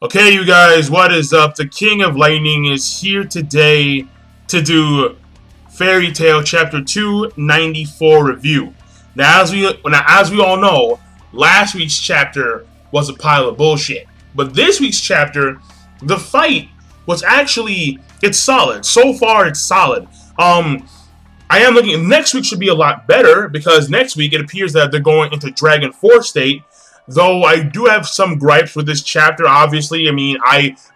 Okay, you guys, what is up? The King of Lightning is here today to do Fairy Tail Chapter 294 review. Now, as we all know, last week's chapter was a pile of bullshit. But this week's chapter, the fight was actually, it's solid. So far, it's solid. I am looking, next week should be a lot better, because next week it appears that they're going into Dragon 4 state. Though I do have some gripes with this chapter, obviously. I mean,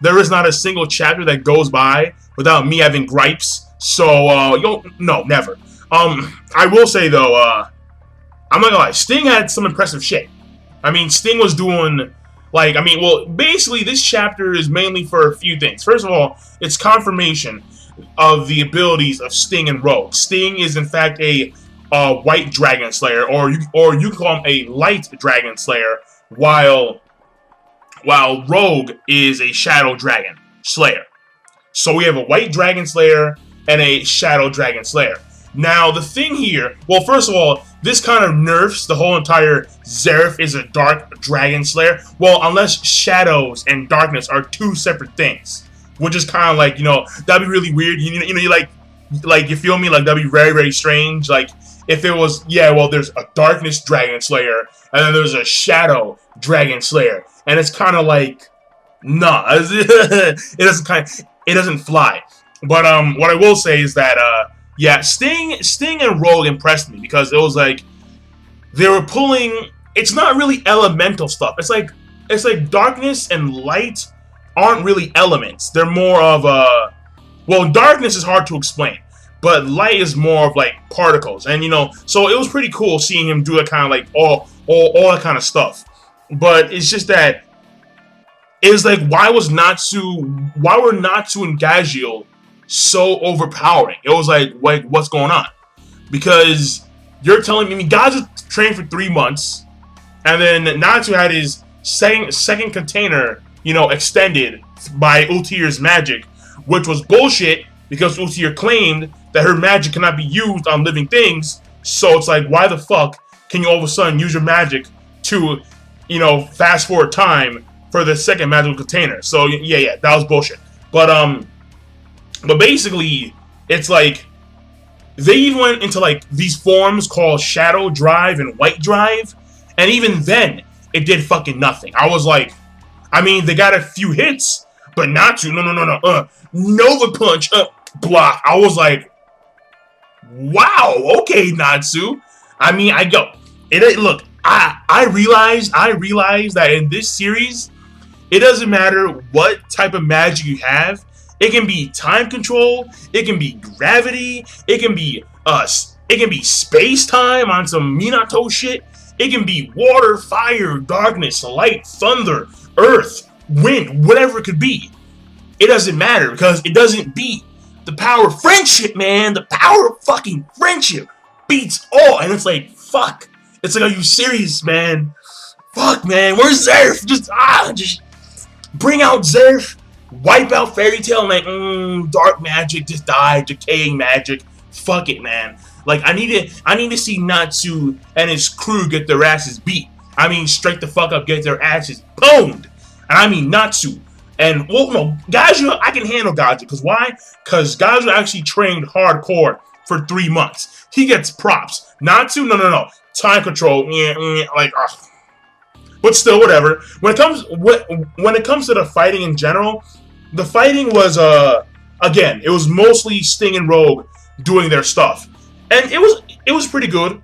there is not a single chapter that goes by without me having gripes. So, no, never. I will say, though, I'm not gonna lie, Sting had some impressive shit. I mean, Sting was doing, basically, this chapter is mainly for a few things. First of all, it's confirmation of the abilities of Sting and Rogue. Sting is, in fact, a white dragon slayer, or you can call him a light dragon slayer, while Rogue is a shadow dragon slayer. So we have a white dragon slayer and a shadow dragon slayer. Now the thing here, well, first of all, this kind of nerfs the whole entire Zeref is a dark dragon slayer. Well, unless shadows and darkness are two separate things, which is kind of like, that'd be really weird. You feel me? Like, that'd be very, very strange. Like, if it was, there's a darkness dragon slayer, and then there's a shadow dragon slayer, and it's kind of like, nah, it doesn't fly. But what I will say is that Sting and Rogue impressed me, because it was like they were pulling. It's not really elemental stuff. It's like darkness and light aren't really elements. They're more of darkness is hard to explain. But light is more of like particles, and so it was pretty cool seeing him do that kind of like all that kind of stuff. But it's just that it's like, why were Natsu and Gajeel so overpowering? It was like what's going on? Because you're telling me, Gajeel trained for 3 months, and then Natsu had his second container, extended by Ultir's magic, which was bullshit, because Ultir claimed that her magic cannot be used on living things. So it's like, why the fuck can you all of a sudden use your magic to, fast forward time for the second magical container? So yeah, that was bullshit. But basically, it's like they even went into like these forms called Shadow Drive and White Drive, and even then it did fucking nothing. I was like, they got a few hits, but Natsu, no, Nova Punch, block. I was like, wow, okay, Natsu. Look, I realized that in this series, it doesn't matter what type of magic you have. It can be time control, it can be gravity, it can be space-time on some Minato shit, it can be water, fire, darkness, light, thunder, earth, wind, whatever it could be. It doesn't matter, because it doesn't beat the power of friendship, man. The power of fucking friendship beats all. And it's like, fuck. It's like, are you serious, man? Fuck, man. Where's Zeref? Just bring out Zeref, wipe out Fairy Tail, and dark magic, just die, decaying magic. Fuck it, man. Like, I need to see Natsu and his crew get their asses beat. Straight the fuck up, get their asses pwned. And Natsu. And, Gajeel, I can handle Gajeel. Because why? Because Gajeel actually trained hardcore for 3 months. He gets props. Natsu, no. Time control, But still, whatever. When it comes to the fighting in general, the fighting was, again, it was mostly Sting and Rogue doing their stuff. And it was pretty good.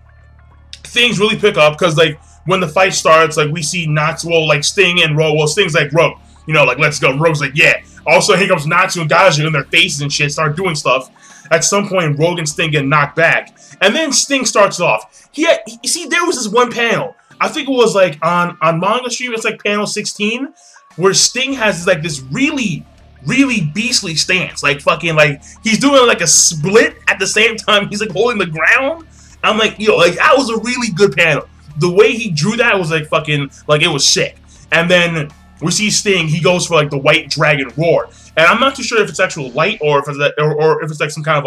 Things really pick up, because, when the fight starts, we see Natsu, Sting and Rogue. Well, Sting's like, Rogue, let's go. Rogue's like, yeah. Also, here comes Natsu and Gajeel in their faces and shit, start doing stuff. At some point, Rogue and Sting get knocked back. And then Sting starts off. You see, there was this one panel. I think it was, on manga stream, it's, panel 16, where Sting has, this really, really beastly stance. He's doing, a split at the same time he's, holding the ground. I'm like, that was a really good panel. The way he drew that was, it was sick. And then we see Sting, he goes for the white dragon roar. And I'm not too sure if it's actual light or if it's some kind of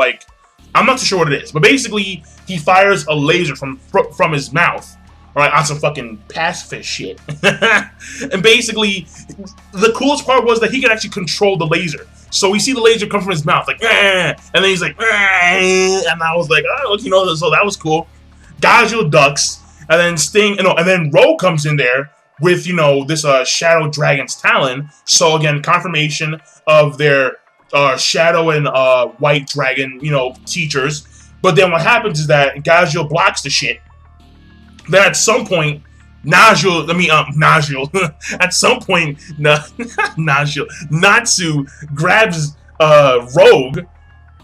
I'm not too sure what it is. But basically, he fires a laser from his mouth Alright, on some fucking pacifist shit. And basically, the coolest part was that he could actually control the laser. So we see the laser come from his mouth, like, and then he's like, and I was like, oh, you know, so that was cool. Gajeel ducks, and then and then Rogue comes in there with, you know, this Shadow Dragon's Talon. So again, confirmation of their Shadow and White Dragon, you know, teachers. But then what happens is that Gajeel blocks the shit. Then at some point, Natsu grabs Rogue.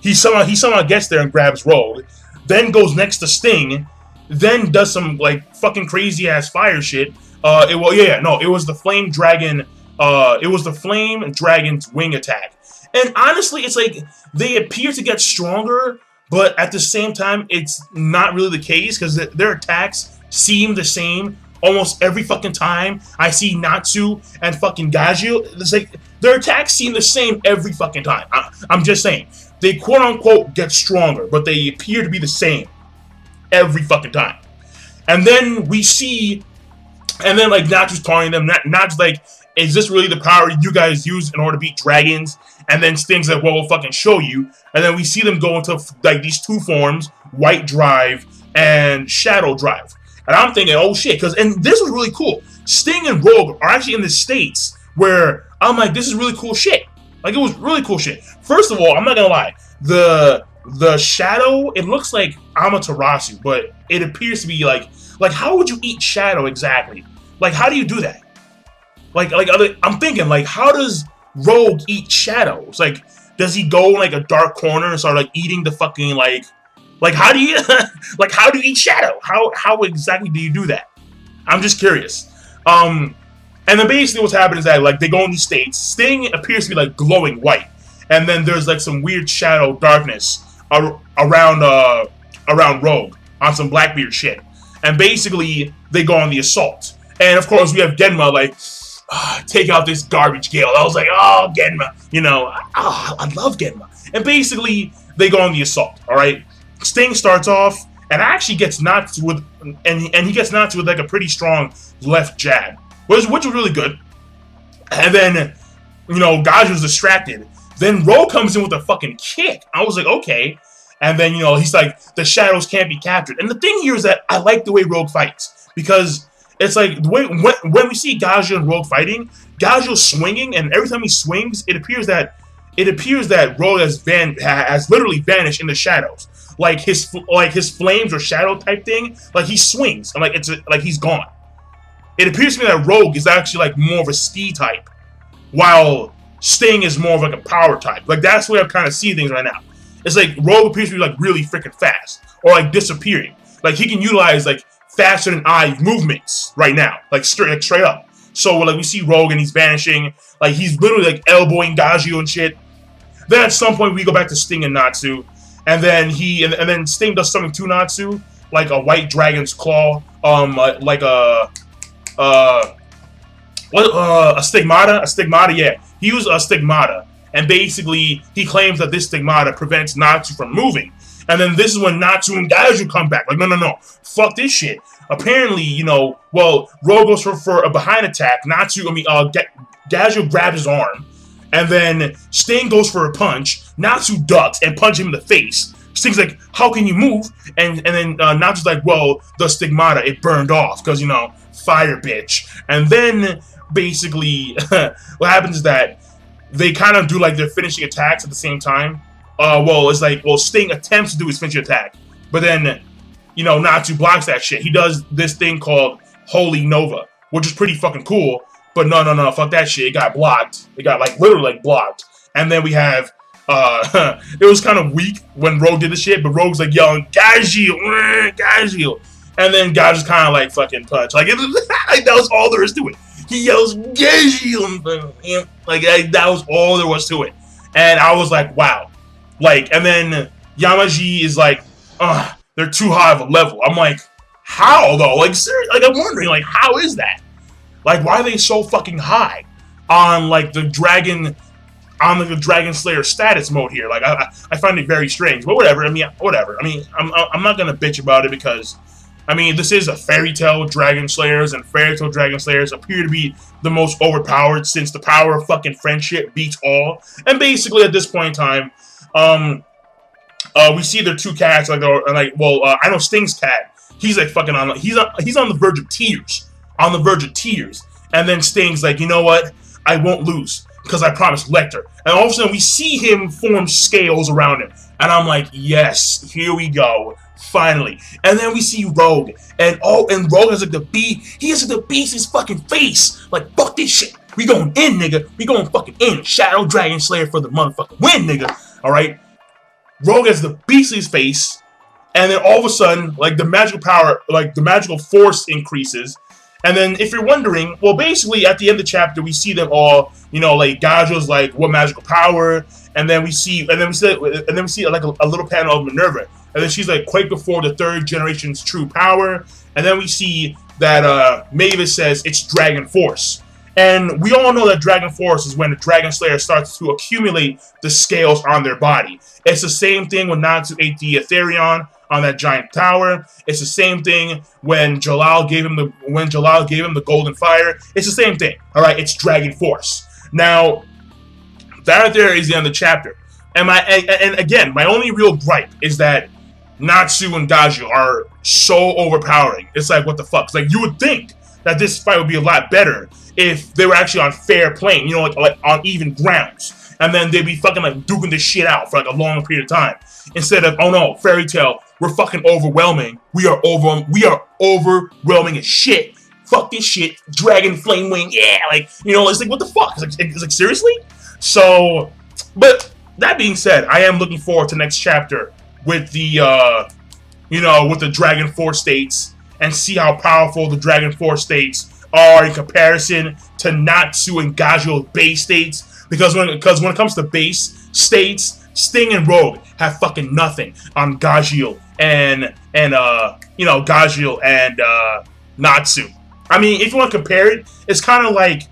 He somehow gets there and grabs Rogue. Then goes next to Sting. Then does some like fucking crazy ass fire shit. It was the Flame Dragon. It was the Flame Dragon's wing attack. And honestly, it's like they appear to get stronger, but at the same time, it's not really the case because their attacks seem the same almost every fucking time I see Natsu and fucking Gajeel. It's like their attacks seem the same every fucking time. I'm just saying. They quote unquote get stronger, but they appear to be the same every fucking time. And then we see, and then like Natsu's taunting them. Natsu's like, is this really the power you guys use in order to beat dragons? And then Sting's like, well, we'll fucking show you. And then we see them go into like these two forms, White Drive and Shadow Drive. And I'm thinking, oh shit, and this was really cool. Sting and Rogue are actually in the states where I'm like, this is really cool shit. Like, it was really cool shit. First of all, I'm not gonna lie, the Shadow, it looks like Amaterasu, but it appears to be like how would you eat Shadow exactly? Like, how do you do that? Like I'm thinking, like, how does Rogue eat Shadows? Like, does he go in like a dark corner and start like eating the fucking like how do you how do you eat Shadow? How exactly do you do that? I'm just curious. And then basically what's happening is that like they go in these states. Sting appears to be like glowing white, and then there's like some weird shadow darkness around Rogue on some Blackbeard shit. And basically they go on the assault. And of course we have Genma like, take out this garbage Gale. I was like, oh, Genma, you know, I love Genma. And basically they go on the assault. All right. Sting starts off and actually gets Natsu with, and he gets Natsu with like a pretty strong left jab, which was really good. And then, you know, Gajeel's distracted. Then Rogue comes in with a fucking kick. I was like, okay. And then, you know, he's like, the shadows can't be captured. And the thing here is that I like the way Rogue fights, because it's like the way when we see Gajeel and Rogue fighting, Gajeel's swinging, and every time he swings, it appears that Rogue has literally vanished in the shadows. Like his flames or shadow type thing, like he swings and like he's gone. It appears to me that Rogue is actually like more of a ski type, while Sting is more of like a power type. Like that's the way I kind of see things right now. It's like Rogue appears to be like really freaking fast, or like disappearing. Like he can utilize like faster than eye movements right now, like straight up. So like we see Rogue and he's vanishing, like he's literally like elbowing Gajeel and shit. Then at some point we go back to Sting and Natsu. And then and then Sting does something to Natsu, like a White Dragon's Claw, like a stigmata, yeah. He used a stigmata, and basically he claims that this stigmata prevents Natsu from moving. And then this is when Natsu and Gajeel come back, like no, fuck this shit. Apparently, you know, well, Rogue goes for a behind attack. Gajeel grabs his arm. And then Sting goes for a punch. Natsu ducks and punches him in the face. Sting's like, how can you move? And then Natsu's like, well, the stigmata, it burned off. Because, you know, fire bitch. And then, basically, what happens is that they kind of do, like, their finishing attacks at the same time. It's like, Sting attempts to do his finishing attack. But then, you know, Natsu blocks that shit. He does this thing called Holy Nova, which is pretty fucking cool. But no, fuck that shit. It got blocked. It got, like, literally, like, blocked. And then we have, it was kind of weak when Rogue did the shit, but Rogue's, like, yelling, Gajeel. And then Gajeel's kind of, like, fucking punch. Like, that was all there is to it. He yells, Gajeel. Like, that was all there was to it. And I was like, wow. Like, and then Yamaji is like, they're too high of a level. I'm like, how, though? Like, seriously, like, I'm wondering, like, how is that? Like, why are they so fucking high on, like, the Dragon Slayer status mode here? Like, I find it very strange. But whatever. I mean, whatever. I mean, I'm not gonna bitch about it because I mean, this is a Fairy Tail Dragon Slayers, and Fairy Tail Dragon Slayers appear to be the most overpowered since the power of fucking friendship beats all. And basically, at this point in time, we see their two cats, I know Sting's cat. He's like fucking on. He's on the verge of tears, And then Sting's like, you know what? I won't lose because I promised Lecter. And all of a sudden, we see him form scales around him, and I'm like, yes, here we go. Finally. And then we see Rogue. And Rogue has like he has like the beast's fucking face. Like, fuck this shit. We going in, nigga. We going fucking in. Shadow Dragon Slayer for the motherfucking win, nigga. Alright? Rogue has the beast's face. And then all of a sudden, like, the magical power, like, the magical force increases. And then, if you're wondering, well, basically, at the end of the chapter, we see them all, you know, like, Gajo's like, what magical power? And then we see like a little panel of Minerva. And then she's like, quake before the third generation's true power. And then we see that Mavis says it's Dragon Force. And we all know that Dragon Force is when the Dragon Slayer starts to accumulate the scales on their body. It's the same thing when Natsu ate the Aetherion on that giant tower. It's the same thing when Jalal gave him the golden fire. It's the same thing. Alright, it's Dragon Force. Now, that there is the end of the chapter. And again, my only real gripe is that Natsu and Gajeel are so overpowering. It's like, what the fuck? It's like, you would think that this fight would be a lot better if they were actually on fair plane, you know, like on even grounds. And then they'd be fucking like duking this shit out for like a long period of time. Instead of, oh no, Fairy Tail, we're fucking overwhelming. We are overwhelming as shit. Fuck this shit. Dragon Flame Wing, yeah, like, you know, it's like, what the fuck? It's like seriously? So, but that being said, I am looking forward to next chapter with the, with the Dragon Force states, and see how powerful the Dragon Force states are in comparison to Natsu and Gajeel's base states. Because when it comes to base states, Sting and Rogue have fucking nothing on Gajeel and Natsu. I mean, if you want to compare it, it's kind of like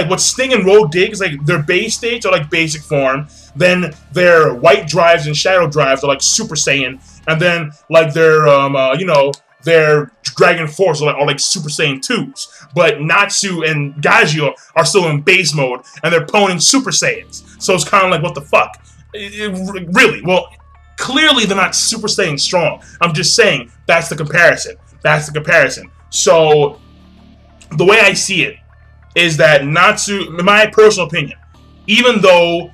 what Sting and Rogue did is like their base states are like basic form, then their white drives and shadow drives are like Super Saiyan, and then like their Dragon Force are like Super Saiyan 2s. But Natsu and Gajeel are still in base mode, and they're poning Super Saiyans. So it's kind of like, what the fuck? Really? Well, clearly they're not Super Saiyan strong. I'm just saying, that's the comparison. So, the way I see it is that Natsu, in my personal opinion, even though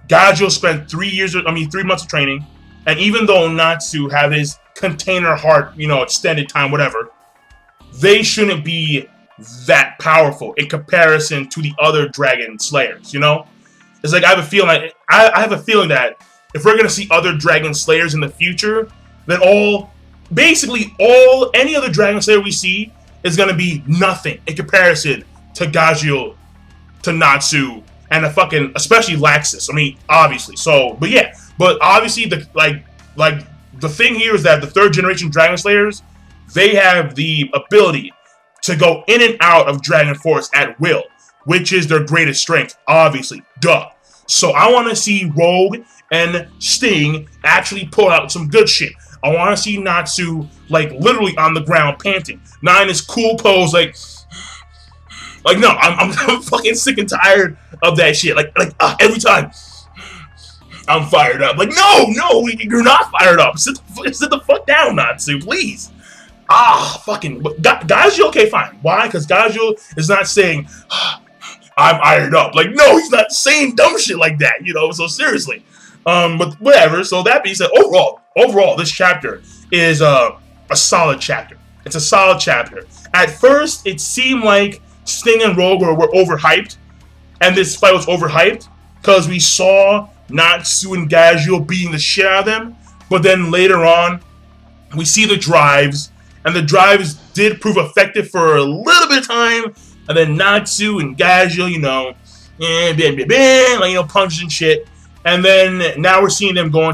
Gajeel spent 3 months of training, and even though Natsu had his container heart, extended time, whatever, they shouldn't be that powerful in comparison to the other Dragon Slayers, It's like I have a feeling that if we're gonna see other Dragon Slayers in the future, then any other Dragon Slayer we see is gonna be nothing in comparison to Gajeel, to Natsu, and especially Laxus. I mean, obviously. So, but obviously the thing here is that the third generation Dragon Slayers, they have the ability to go in and out of Dragon Force at will, which is their greatest strength, obviously. Duh. So I want to see Rogue and Sting actually pull out some good shit. I want to see Natsu, literally on the ground panting. Not in his cool pose, no, I'm fucking sick and tired of that shit. Every time I'm fired up. No, you're not fired up. Sit the fuck down, Natsu, please. Fucking Gajeel, okay, fine. Why? Because Gajeel is not saying, I'm ironed up. No, he's not saying dumb shit like that, so seriously. But whatever, so that being said, overall, this chapter is a solid chapter. It's a solid chapter. At first, it seemed like Sting and Rogue were overhyped, and this fight was overhyped, because we saw Natsu and Gajeel beating the shit out of them, but then later on, we see the drives, and the drives did prove effective for a little bit of time, and then Natsu and Gajeel, punches and shit, and then now we're seeing them go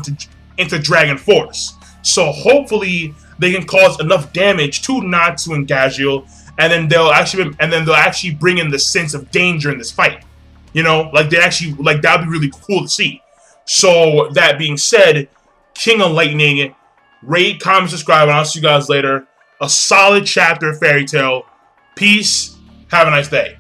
into Dragon Force. So hopefully they can cause enough damage to Natsu and Gajeel, and then they'll actually bring in the sense of danger in this fight. That'd be really cool to see. So that being said, King of Lightning Rate, comment, subscribe, and I'll see you guys later. A solid chapter of Fairy Tail. Peace. Have a nice day.